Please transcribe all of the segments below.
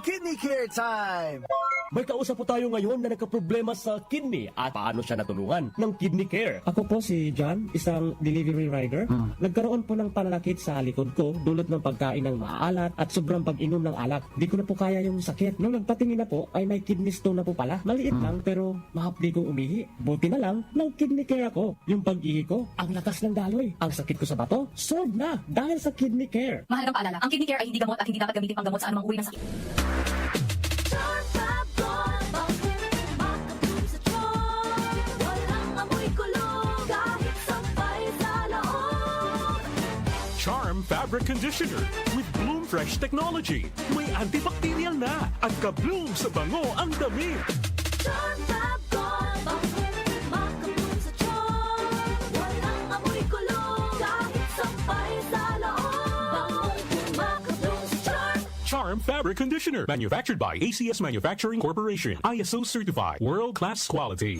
Kidney Care Time! May kausap po tayo ngayon na nagkaproblema sa kidney at paano siya natulungan ng Kidney Care. Ako po si John, isang delivery rider. Nagkaroon po ng pananakit sa likod ko dulot ng pagkain ng maalat at sobrang pag-inom ng alak. Di ko na po kaya yung sakit. Nung nagpatingin na po ay may kidney stone na po pala. Maliit lang pero mahapdi kong umihi. Buti na lang, nag-Kidney Care ako. Yung pag-ihi ko, ang lakas ng daloy. Ang sakit ko sa bato, solved na dahil sa Kidney Care. Mahalagang paalala, ang Kidney Care ay hindi gamot at hindi dapat gamitin pang gamot sa anumang uri ng sakit. Charm Fabric Conditioner with Bloom Fresh Technology. May antibacterial na at ka-bloom sa bango ang damit. Charm Fabric Conditioner. Manufactured by ACS Manufacturing Corporation. ISO certified. World-class quality.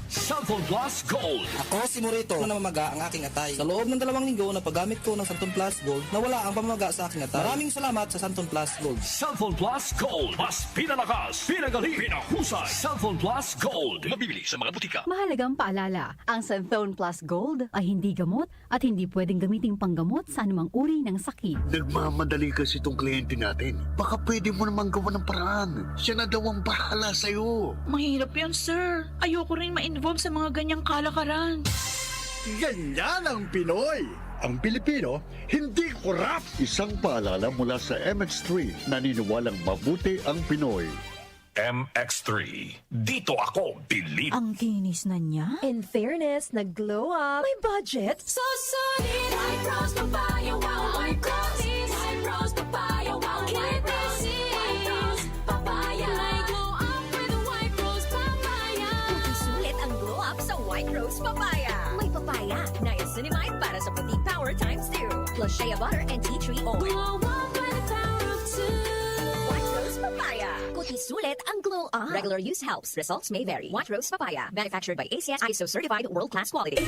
Cellphone Plus Gold. Ako si Morito na namamaga ang aking atay. Sa loob ng 2 linggo na paggamit ko ng Santon Plus Gold, nawala ang pamamaga sa aking atay. Maraming salamat sa Santon Plus Gold. Cellphone Plus Gold. Mas pinalakas, pinagaling, pinahusay. Cellphone Plus Gold. Mabibili sa mga butika. Mahalagang paalala, ang Santhone Plus Gold ay hindi gamot at hindi pwedeng gamiting panggamot sa anumang uri ng sakit. Nagmamadali kasi itong kliyente natin. Baka pwede mo namang gawa ng paraan. Siya na daw ang bahala sa'yo. Mahirap yan, sir. Ayoko rin ma-involve sa mga ganyang kalakaran. Ganyan ang Pinoy! Ang Pilipino, hindi korap! Isang paalala mula sa MX3, naniniwalang mabuti ang Pinoy. MX3. Dito ako believe. Ang kinis na niya. In fairness, nag-glow up. May budget. So solid. White Rose Papaya. Wow, White Rose. White Rose Papaya. Wow, White Rose. White Rose Papaya. May glow up with White Rose Papaya. Puti sulit ang glow up sa White Rose Papaya. May papaya. Niacinamide para sa puti power times 2. Plus shea butter and tea tree oil. Glow up with the power of 2. White Rose Papaya. Puti sulit ang glow up. Regular use helps. Results may vary. White Rose Papaya. Manufactured by ACS ISO certified world-class quality.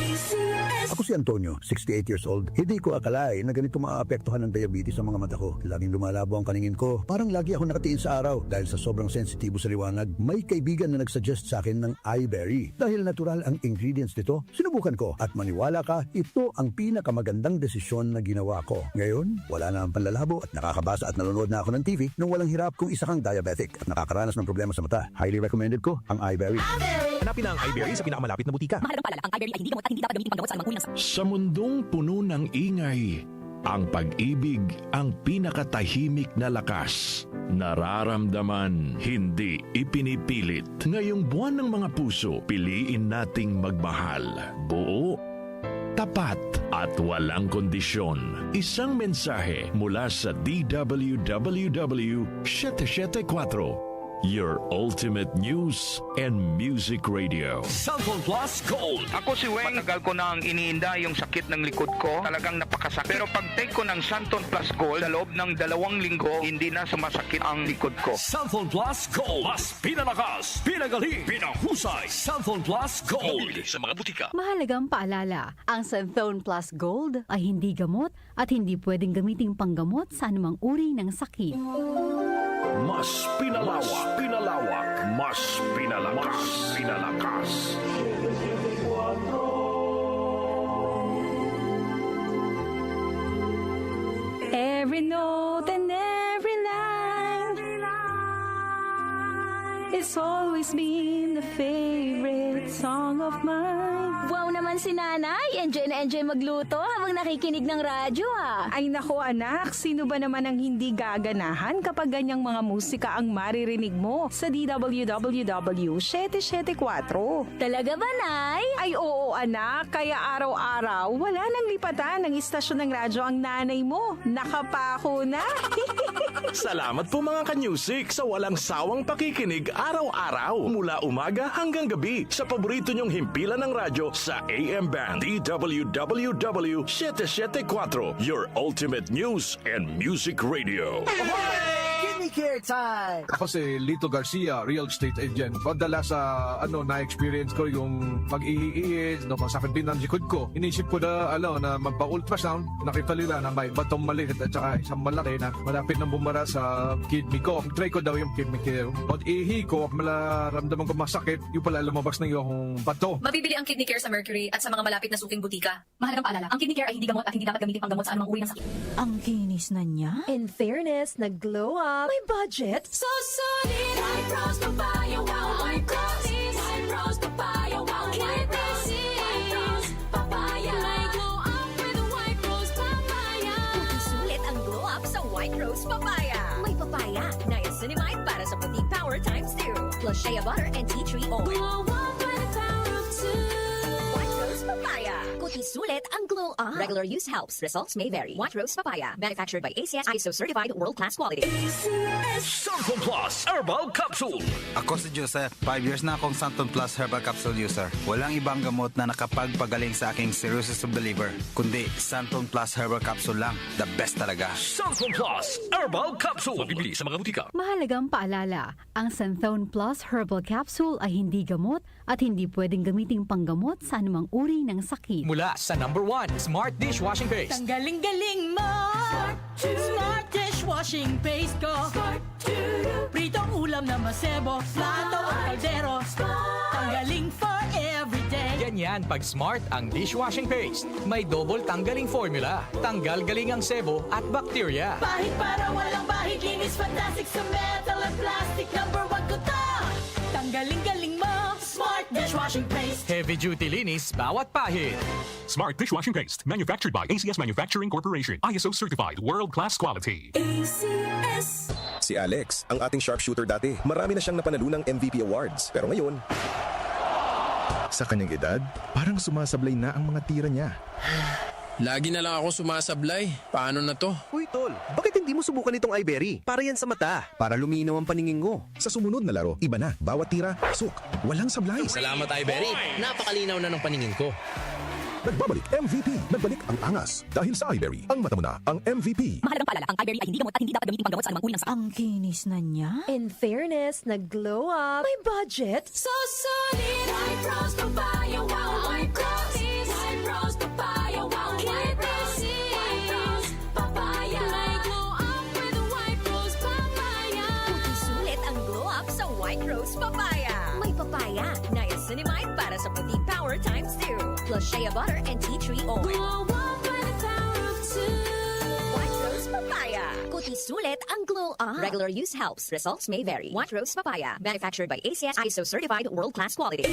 Ako si Antonio, 68 years old. Hindi ko akalain na ganito maaapektuhan ng diabetes sa mga mata ko. Laging lumalabo ang paningin ko. Parang lagi ako nakatiin sa araw. Dahil sa sobrang sensitibo sa liwanag, may kaibigan na nagsuggest sa akin ng iBerry. Dahil natural ang ingredients nito, sinubukan ko. At maniwala ka, ito ang pinakamagandang desisyon na ginawa ko. Ngayon, wala na ang panlalabo at nakakabasa at nanonood na ako ng TV nung walang hirap kung isa kang diabetic at nakakaranas ng problema sa mata. Highly recommended ko ang iBerry. Hanapin ang iBerry sa pinakamalapit na butika. Mahalagang paalala, ang iBerry ay hindi gamot at hindi dapat gamitin pang gamot sa anumang uri ng sakit. Sa mundong puno ng ingay, ang pag-ibig ang pinakatahimik na lakas. Nararamdaman, hindi ipinipilit. Ngayong buwan ng mga puso, piliin nating magmahal. Buo, tapat, at walang kondisyon. Isang mensahe mula sa DWWW 774. Your ultimate news and music radio. Cellphone Plus Gold. Ako si Weng. Matagal ko na ang iniinda yung sakit ng likod ko. Talagang napakasakit. Pero pag take ko ng Santon Plus Gold, sa loob ng 2 linggo, hindi na sumasakit ang likod ko. Cellphone Plus Gold. Mas pinalakas, pinagaling, pinahusay. Cellphone Plus Gold. Mabibili sa mga butika. Mahalagang paalala, ang Santhone Plus Gold ay hindi gamot at hindi pwedeng gamiting panggamot sa anumang uri ng sakit. Mas pinalawak, mas pinalakas. Every note and every line, it's always been the favorite song of mine. Wow naman si nanay. Enjoy na enjoy magluto habang nakikinig ng radyo Ay nako anak, sino ba naman ang hindi gaganahan kapag ganyang mga musika ang maririnig mo sa DWWW 774? Talaga ba, nay? Ay oo anak, kaya araw-araw wala nang lipatan ng istasyon ng radyo ang nanay mo. Nakapako na. Salamat po mga ka-music sa walang sawang pakikinig araw-araw mula umaga hanggang gabi sa paborito nyong himpilan ng radyo sa AM Band DWWW 774, your ultimate news and music radio. Kidney Daycare time! Ako si Lito Garcia, real estate agent. Madalas sa na-experience ko yung pag-iiis, masakit din ang likod ko. Inisip ko na na magpa-ultrasound, nakita nila na may batong maliit at saka isang malaki na malapit na bumara sa kidney ko. Try ko daw yung kidney care. Pag-ihi ko, malaramdaman ko masakit, yung pala lumabas na yung bato. Mabibili ang kidney care sa Mercury at sa mga malapit na suking butika. Mahalagang paalala, ang kidney care ay hindi gamot at hindi dapat gamitin panggamot sa anumang uri ng sakit. Ang kinis na niya. In fairness, nag-glow up. May budget. So solid. White Rose Papaya, wow. White Rose. White Rose Papaya, wow. White Rose. White Rose Papaya. May glow up with a White Rose Papaya. Sulit ang glow up sa White Rose Papaya. May papaya, niacinamide para sa puting power times 2. Plus shea butter and tea tree oil. Glow up with the power of 2. White Rose Papaya. Kuti sulit ang glow up. Regular use helps. Results may vary. White Rose Papaya. Manufactured by ACS ISO certified world-class quality. Santon Plus Herbal Capsule. Ako si Joseph. 5 years na akong Santon Plus Herbal Capsule user. Walang ibang gamot na nakapagpagaling sa aking cirrhosis of the liver, kundi Santon Plus Herbal Capsule lang. The best talaga. Santon Plus Herbal Capsule. Mabibili sa mga butika. Mahalagang paalala, ang Santhone Plus Herbal Capsule ay hindi gamot at hindi pwedeng gamiting panggamot sa anumang uri ng sakit. Mula sa #1 Smart Dishwashing Paste. Tanggaling-galing mo. Smart dishwashing paste ko. Pritong ulam na masebo. Plato o kaldero. Tanggaling for everyday. Ganyan pag Smart ang dishwashing paste. May double tanggaling formula. Tanggal galing ang sebo at bakterya. Bahid para walang bahid. Linis fantastic sa metal at plastic. #1 ko to. Tanggaling-galing mo. Smart dishwashing paste. Heavy duty linis bawat pahid. Smart Dishwashing Paste, manufactured by ACS Manufacturing Corporation. ISO certified, world-class quality. ACS. Si Alex, ang ating sharpshooter dati. Marami na siyang napanalo ng MVP awards. Pero ngayon, sa kanyang edad, parang sumasablay na ang mga tira niya. Lagi na lang ako sumasablay. Paano na to? Uy, Tol, bakit hindi mo subukan itong iBerry? Para yan sa mata. Para luminaw ang paningin mo. Sa sumunod na laro, iba na. Bawat tira, pasok. Walang sablay. Salamat, iBerry. Napakalinaw na ng paningin ko. Nagbabalik MVP. Nagbalik ang angas. Dahil sa iBerry, ang mata mo na ang MVP. Mahalagang paalala, ang iBerry ay hindi gamot at hindi dapat gamitin panggamot sa anumang uri ng sakit. Ang kinis na niya. In fairness, nag-glow up. May budget. So solid. White Rose Papaya, wow. White Rose. White Rose Papaya, wow. White Rose. White Rose Papaya. May glow up with a White Rose Papaya. Kuti sulit ang glow up sa White Rose Papaya. May papaya, niacinamide para sa puting power times 2. Plus shea butter and tea tree oil. Glow up with the power of 2. White Rose Papaya. Kuti sulit ang glow up. Regular use helps. Results may vary. White Rose Papaya. Manufactured by ACS ISO certified world-class quality.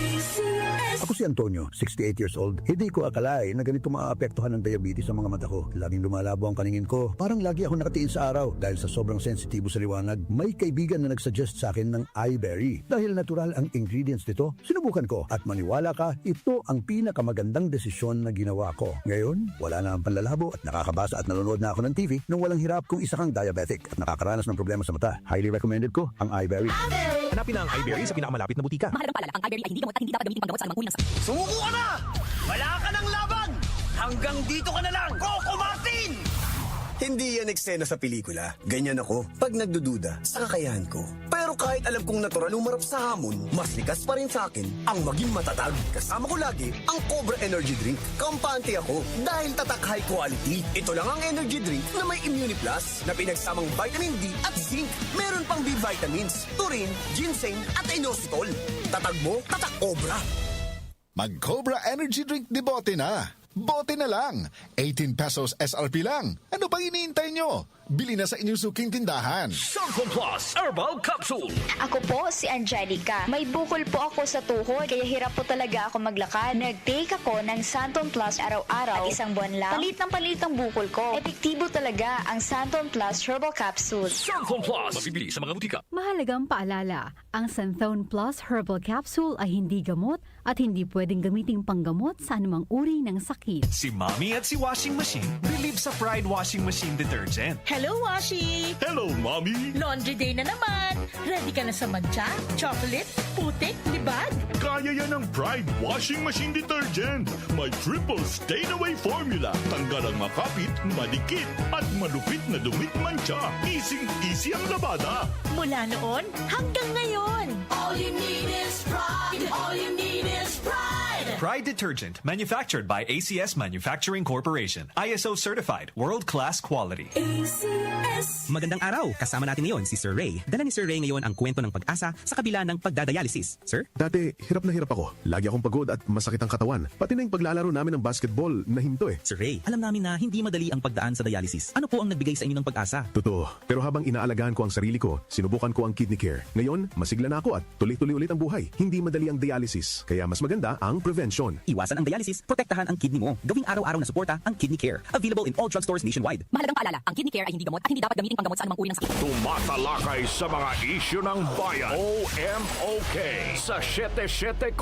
Ako si Antonio, 68 years old. Hindi ko akalain na ganito maaapektuhan ng diabetes sa mga mata ko. Laging lumalabo ang paningin ko. Parang lagi ako nakatiin sa araw. Dahil sa sobrang sensitibo sa liwanag, may kaibigan na nagsuggest sa akin ng iBerry. Dahil natural ang ingredients nito, sinubukan ko. At maniwala ka, ito ang pinakamagandang desisyon na ginawa ko. Ngayon, wala na ang panlalabo at nakakabasa at nanonood na ako ng TV nang walang hirap kung isa kang diabetic at nakakaranas ng problema sa mata. Highly recommended ko ang iBerry. Hanapin ang iBerry sa pinakamalapit na butika. Mahalagang paalala, ang iBerry ay hindi gamot at hindi dapat gamitin panggamot sa anumang uri ng sakit. Sumuko ka na! Wala ka ng laban! Hanggang dito ka na lang, Coco Martin! Hindi yan eksena sa pelikula. Ganyan ako pag nagdududa sa kakayahan ko. Pero kahit alam kong natural umarap sa hamon, mas likas pa rin sa akin ang maging matatag. Kasama ko lagi ang Cobra Energy Drink. Kampante ako dahil tatak high quality. Ito lang ang energy drink na may Immune Plus na pinagsamang vitamin D at zinc. Meron pang B vitamins, taurine, ginseng at inositol. Tatag mo, tatak Cobra. Mag-Cobra Energy Drink de bote na. Bote na lang. 18 pesos SRP lang. Ano pang iniintay nyo? Bili na sa inyong suking tindahan. Santon Plus Herbal Capsule. Ako po si Angelica. May bukol po ako sa tuhod, kaya hirap po talaga ako maglakad. Nag-take ako ng Santon Plus araw-araw at isang buwan lang. Palit ng palit ang bukol ko. Epektibo talaga ang Santon Plus Herbal Capsule. Santon Plus. Mabibili sa mga butika. Mahalagang paalala, ang Santhone Plus Herbal Capsule ay hindi gamot at hindi pwedeng gamiting panggamot sa anumang uri ng sakit. Si Mommy at si Washing Machine believe sa Pride Washing Machine Detergent. Hello, Washi! Hello, Mommy! Laundry day na naman. Ready ka na sa mancha, chocolate, putik, libag? Kaya yan ng Pride Washing Machine Detergent. May triple stain-away formula. Tanggal ang makapit, madikit, at malupit na dumit mancha. Easy ang labada. Mula noon hanggang ngayon. All you need is pride. All you need is pride. Pride Detergent, manufactured by ACS Manufacturing Corporation. ISO certified, world-class quality. ACS. Magandang araw! Kasama natin ngayon si Sir Ray. Dala ni Sir Ray ngayon ang kwento ng pag-asa sa kabila ng pagdadialysis. Sir? Dati, hirap na hirap ako. Lagi akong pagod at masakit ang katawan. Pati na yung paglalaro namin ng basketball na hinto eh. Sir Ray, alam namin na hindi madali ang pagdaan sa dialysis. Ano po ang nagbigay sa inyo ng pag-asa? Totoo. Pero habang inaalagaan ko ang sarili ko, sinubukan ko ang kidney care. Ngayon, masigla na ako at tuloy-tuloy ulit ang buhay. Hindi madali ang dialysis. Kaya mas maganda ang prevention. Iwasan ang dialysis, protektahan ang kidney mo. Gawing araw-araw na suporta ang kidney care. Available in all drugstores nationwide. Mahalagang paalala, ang kidney care ay hindi gamot at hindi dapat gamitin panggamot sa anumang uri ng sakit. Tumatalakay sa mga isyu ng bayan. OMOK sa 77